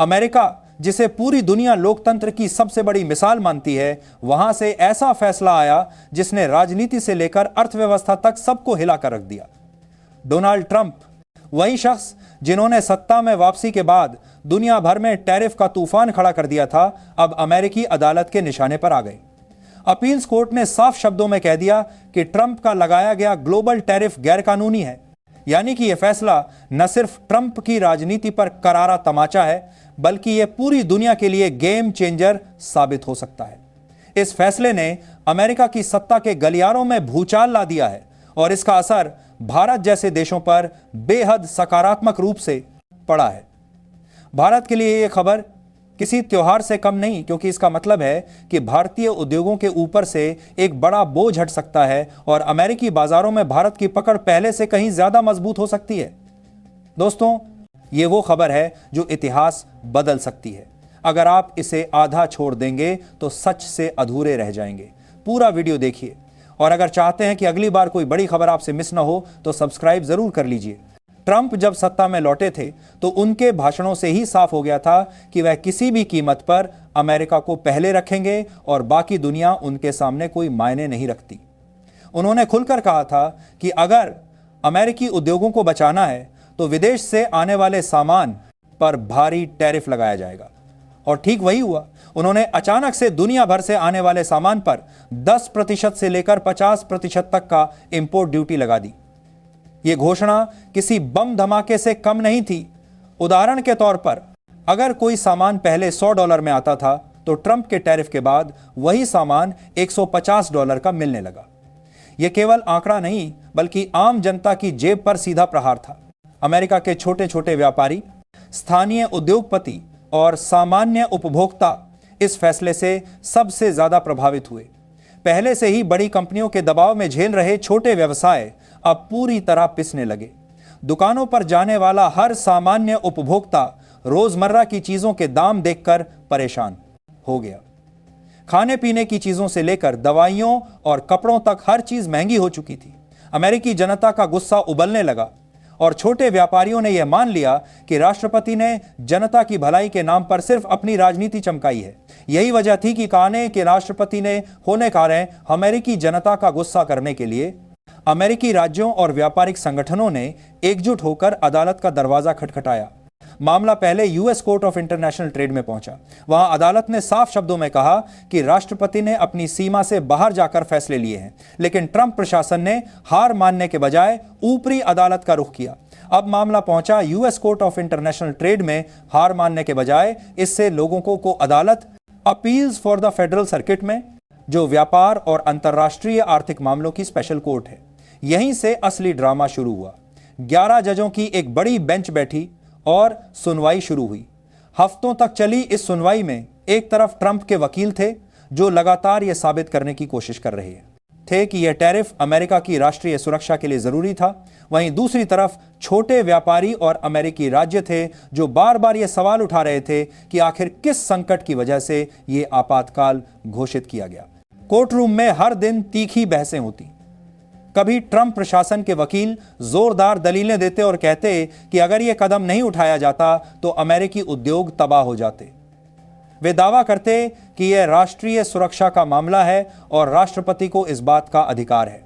America, जिसे पूरी दुनिया लोकतंत्र की सबसे बड़ी मिसाल मानती है, वहां से ऐसा फैसला आया जिसने राजनीति से लेकर अर्थव्यवस्था तक सबको हिलाकर रख दिया। डोनाल्ड ट्रंप, वही शख्स जिन्होंने सत्ता में वापसी के बाद दुनिया भर में टैरिफ का तूफान खड़ा कर दिया था, अब अमेरिकी अदालत के निशाने पर आ गए। अपील्स कोर्ट ने साफ शब्दों में कह दिया कि ट्रंप का लगाया गया ग्लोबल टैरिफ गैरकानूनी है। यानी कि यह फैसला न सिर्फ ट्रंप की राजनीति पर करारा तमाचा है, बल्कि यह पूरी दुनिया के लिए गेम चेंजर साबित हो सकता है। इस फैसले ने अमेरिका की सत्ता के गलियारों में भूचाल ला दिया है और इसका असर भारत जैसे देशों पर बेहद सकारात्मक रूप से पड़ा है। भारत के लिए यह खबर किसी त्योहार से कम नहीं, क्योंकि इसका मतलब है कि भारतीय उद्योगों के ऊपर से एक बड़ा बोझ हट सकता है और अमेरिकी बाजारों में भारत की पकड़ पहले से कहीं ज्यादा मजबूत हो सकती है। दोस्तों, यह वो खबर है जो इतिहास बदल सकती है। अगर आप इसे आधा छोड़ देंगे तो सच से अधूरे रह जाएंगे। पूरा वीडियो देखिए और अगर चाहते हैं कि अगली बार कोई बड़ी खबर आपसे मिस ना हो तो सब्सक्राइब जरूर कर लीजिए। ट्रंप जब सत्ता में लौटे थे तो उनके भाषणों से ही साफ हो गया था कि वह किसी भी कीमत पर अमेरिका को पहले रखेंगे और बाकी दुनिया उनके सामने कोई मायने नहीं रखती। उन्होंने खुलकर कहा था कि अगर अमेरिकी उद्योगों को बचाना है तो विदेश से आने वाले सामान पर भारी टैरिफ लगाया जाएगा। और ठीक वही हुआ। उन्होंने अचानक से दुनिया भर से आने वाले सामान पर 10% से लेकर 50% तक का इंपोर्ट ड्यूटी लगा दी। यह घोषणा किसी बम धमाके से कम नहीं थी। उदाहरण के तौर पर अगर कोई सामान पहले $100 में आता था तो ट्रंप के टैरिफ के बाद वही सामान $150 का मिलने लगा। यह केवल आंकड़ा नहीं, बल्कि आम जनता की जेब पर सीधा प्रहार था। अमेरिका के छोटे छोटे व्यापारी, स्थानीय उद्योगपति और सामान्य उपभोक्ता इस फैसले से सबसे ज्यादा प्रभावित हुए। पहले से ही बड़ी कंपनियों के दबाव में झेल रहे छोटे व्यवसाय अब पूरी तरह पिसने लगे। दुकानों पर जाने वाला हर सामान्य उपभोक्ता रोजमर्रा की चीजों के दाम देखकर परेशान हो गया। खाने पीने की चीजों से लेकर दवाइयों और कपड़ों तक हर चीज महंगी हो चुकी थी। अमेरिकी जनता का गुस्सा उबलने लगा और छोटे व्यापारियों ने यह मान लिया कि राष्ट्रपति ने जनता की भलाई के नाम पर सिर्फ अपनी राजनीति चमकाई है। यही वजह थी कि कहने के राष्ट्रपति ने होने कारण अमेरिकी जनता का गुस्सा करने के लिए अमेरिकी राज्यों और व्यापारिक संगठनों ने एकजुट होकर अदालत का दरवाजा खटखटाया। मामला पहले US court of international trade में पहुंचा। वहां अदालत ने साफ शब्दों में कहा कि राष्ट्रपति ने अपनी सीमा से बाहर जाकर फैसले लिए हैं, लेकिन ट्रंप प्रशासन ने हार मानने के बजाय ऊपरी अदालत का रुख किया। अब मामला पहुंचा US court of international trade में। हार मानने के बजाय इससे लोगों को अदालत appeals for the federal circuit में, जो व्यापार और अंतर्राष्ट्रीय आर्थिक मामलों की स्पेशल कोर्ट है, यहीं से असली ड्रामा शुरू हुआ। 11 जजों की एक बड़ी बेंच बैठी और सुनवाई शुरू हुई। हफ्तों तक चली इस सुनवाई में एक तरफ ट्रंप के वकील थे जो लगातार यह साबित करने की कोशिश कर रहे थे कि यह टैरिफ अमेरिका की राष्ट्रीय सुरक्षा के लिए जरूरी था। वहीं दूसरी तरफ छोटे व्यापारी और अमेरिकी राज्य थे जो बार बार यह सवाल उठा रहे थे कि आखिर किस संकट की वजह से यह आपातकाल घोषित किया गया। कोर्ट रूम में हर दिन तीखी बहसें होती। कभी ट्रंप प्रशासन के वकील जोरदार दलीलें देते और कहते कि अगर यह कदम नहीं उठाया जाता तो अमेरिकी उद्योग तबाह हो जाते। वे दावा करते कि यह राष्ट्रीय सुरक्षा का मामला है और राष्ट्रपति को इस बात का अधिकार है।